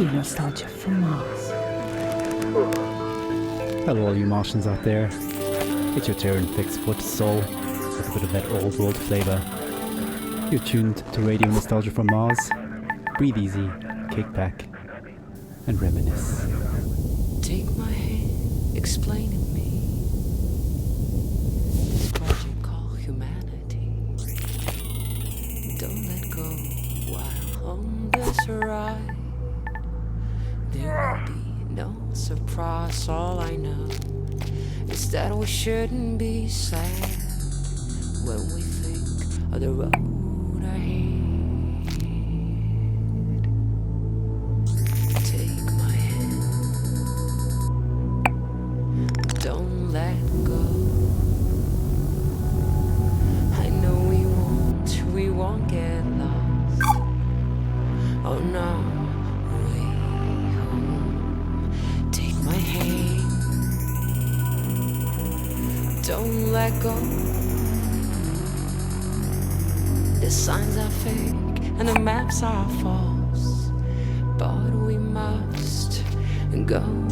Radio Nostalgia from Mars. Hello all you Martians out there. It's your Terran Fix Foot Soul with a bit of that old world flavour. You're tuned to Radio Nostalgia from Mars. Breathe easy, kick back, and reminisce. Take my hand, explain to me this project called humanity. Don't let go while on this ride. There will be no surprise. All I know is that we shouldn't be sad when we think of the road ahead. Take my hand, don't let go. I know we won't get lost on our way home. Take my hand, don't let go. The signs are fake and the maps are false, but we must go on.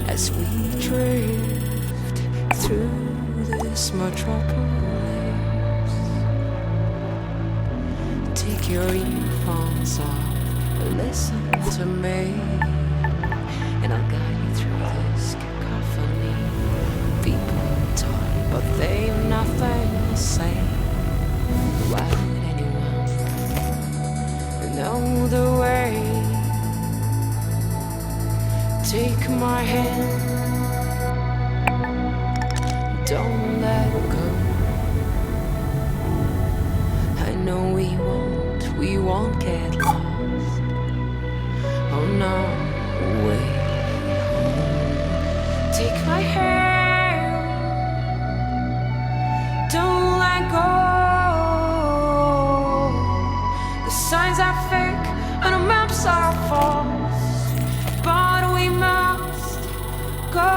As we drift through this metropolis, take your earphones off and listen to me, and I'll guide you through this cacophony. People talk, but they've nothing to say. Why would anyone know the way? Take my hand, don't let go. I know we won't get lost on our way home. Take my hand, don't let go. The signs are fake and the maps are false, but we must go on.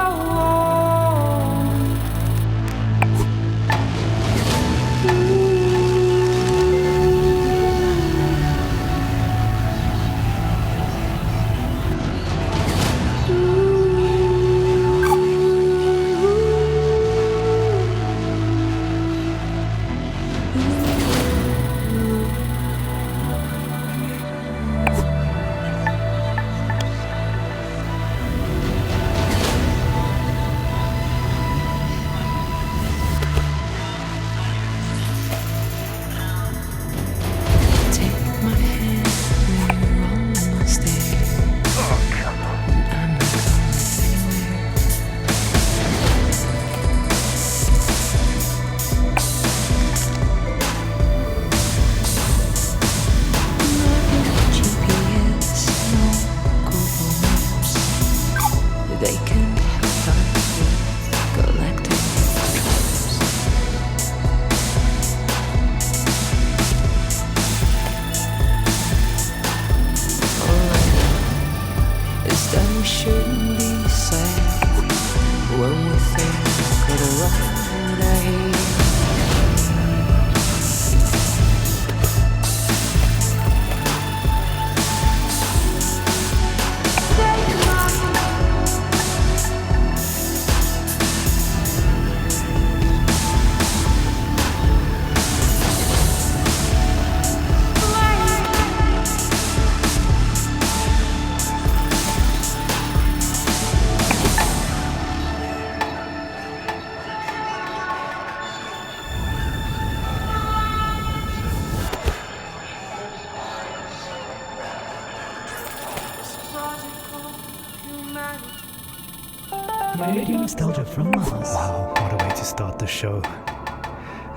Radio Nostalgia from Mars. Wow, what a way to start the show.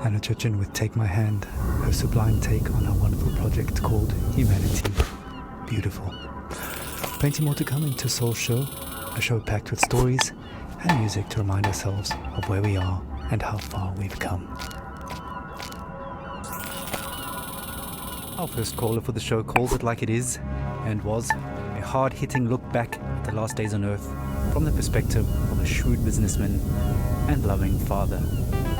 Anna Churchin with Take My Hand, her sublime take on our wonderful project called Humanity. Beautiful. Plenty more to come into Soul Show. a show packed with stories and music to remind ourselves of where we are and how far we've come. Our first caller for the show calls it like it is, and was a hard-hitting look back at the last days on Earth from the perspective of a shrewd businessman and loving father.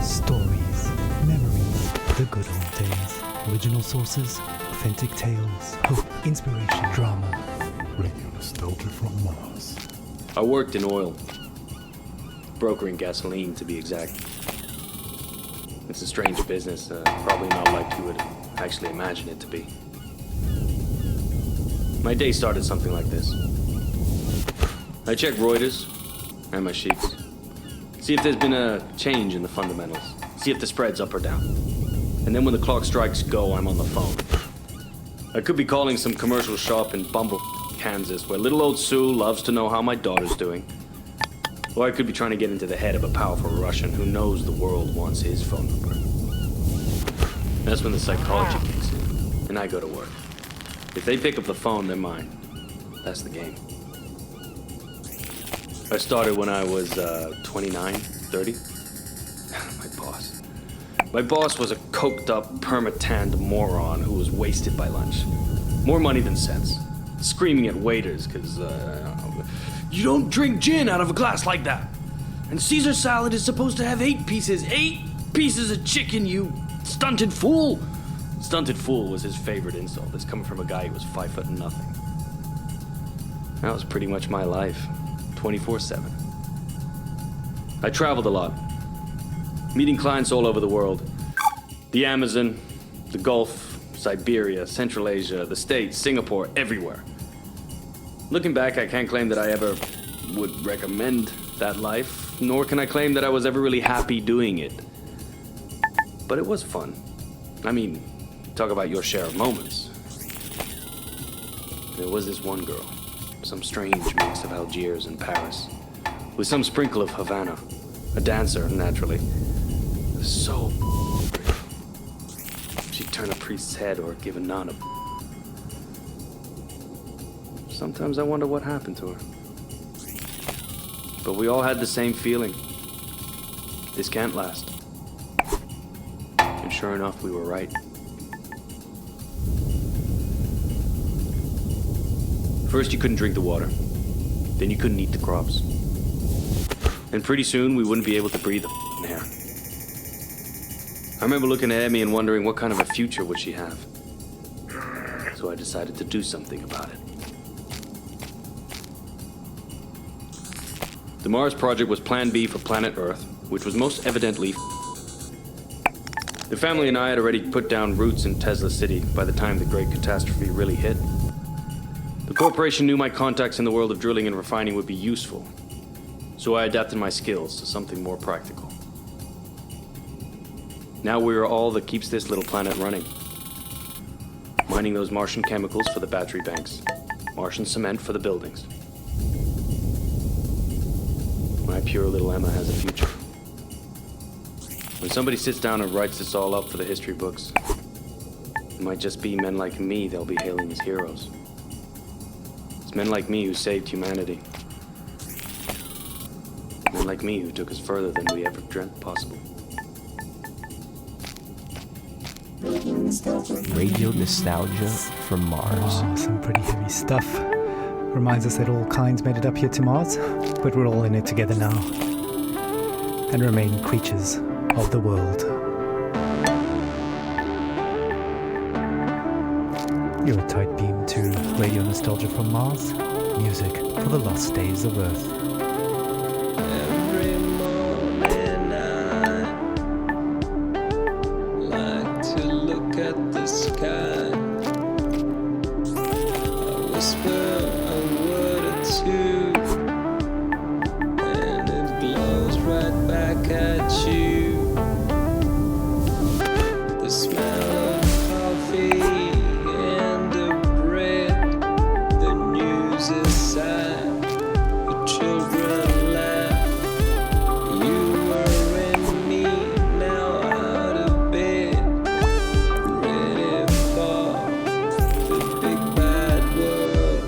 Stories, memories, the good old days, original sources, authentic tales, hope, inspiration, drama. Radio nostalgia from Mars. I worked in oil, brokering gasoline to be exact. It's a strange business, probably not like you would actually imagine it to be. My day started something like this. I check Reuters and my sheets. See if there's been a change in the fundamentals. See if the spread's up or down. And then when the clock strikes go, I'm on the phone. I could be calling some commercial shop in Bumble, Kansas, where little old Sue loves to know how my daughter's doing. Or I could be trying to get into the head of a powerful Russian who knows the world wants his phone number. That's when the psychology kicks in, and I go to work. If they pick up the phone, they're mine. That's the game. I started when I was 29, 30. My boss was a coked-up, perma-tanned moron who was wasted by lunch. More money than sense. Screaming at waiters because, you don't drink gin out of a glass like that. And Caesar salad is supposed to have 8 pieces. 8 pieces of chicken, you stunted fool. Stunted fool was his favorite insult. It's coming from a guy who was 5 foot and nothing. That was pretty much my life, 24/7. I traveled a lot, meeting clients all over the world. The Amazon, the Gulf, Siberia, Central Asia, the States, Singapore, everywhere. Looking back, I can't claim that I ever would recommend that life, nor can I claim that I was ever really happy doing it. But it was fun. I mean, talk about your share of moments. There was this one girl, some strange mix of Algiers and Paris, with some sprinkle of Havana, a dancer, naturally. So she'd turn a priest's head or give a nun a. Sometimes I wonder what happened to her. But we all had the same feeling. This can't last. And sure enough, we were right. First, you couldn't drink the water. Then you couldn't eat the crops. And pretty soon, we wouldn't be able to breathe the air. I remember looking at Emmy and wondering what kind of a future would she have. So I decided to do something about it. The Mars project was Plan B for planet Earth, which was most evidently. The family and I had already put down roots in Tesla City by the time the great catastrophe really hit. The corporation knew my contacts in the world of drilling and refining would be useful, so I adapted my skills to something more practical. Now we are all that keeps this little planet running. Mining those Martian chemicals for the battery banks, Martian cement for the buildings. My pure little Emma has a future. When somebody sits down and writes this all up for the history books, it might just be men like me they'll be hailing as heroes. It's men like me who saved humanity. Men like me who took us further than we ever dreamt possible. Radio nostalgia from Mars. Oh, some pretty heavy stuff. Reminds us that all kinds made it up here to Mars, but we're all in it together now. And remain creatures of the world. You're a tight beam to Radio Nostalgia from Mars. Music for the lost days of Earth. Every morning I like to look at the sky. I whisper a word or two, and it glows right back at you. The smell of coffee and the bread, the news is sad, the children laugh. You were in me, now out of bed, ready for the big bad world.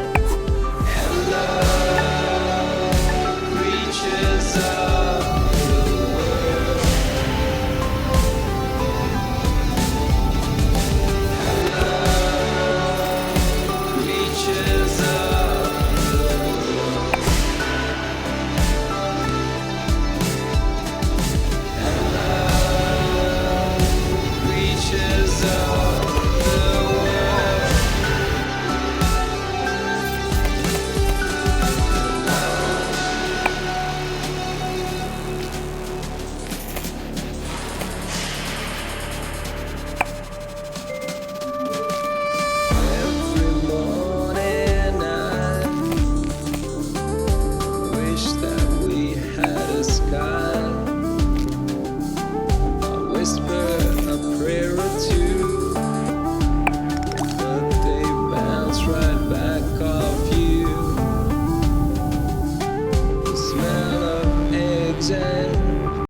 whisper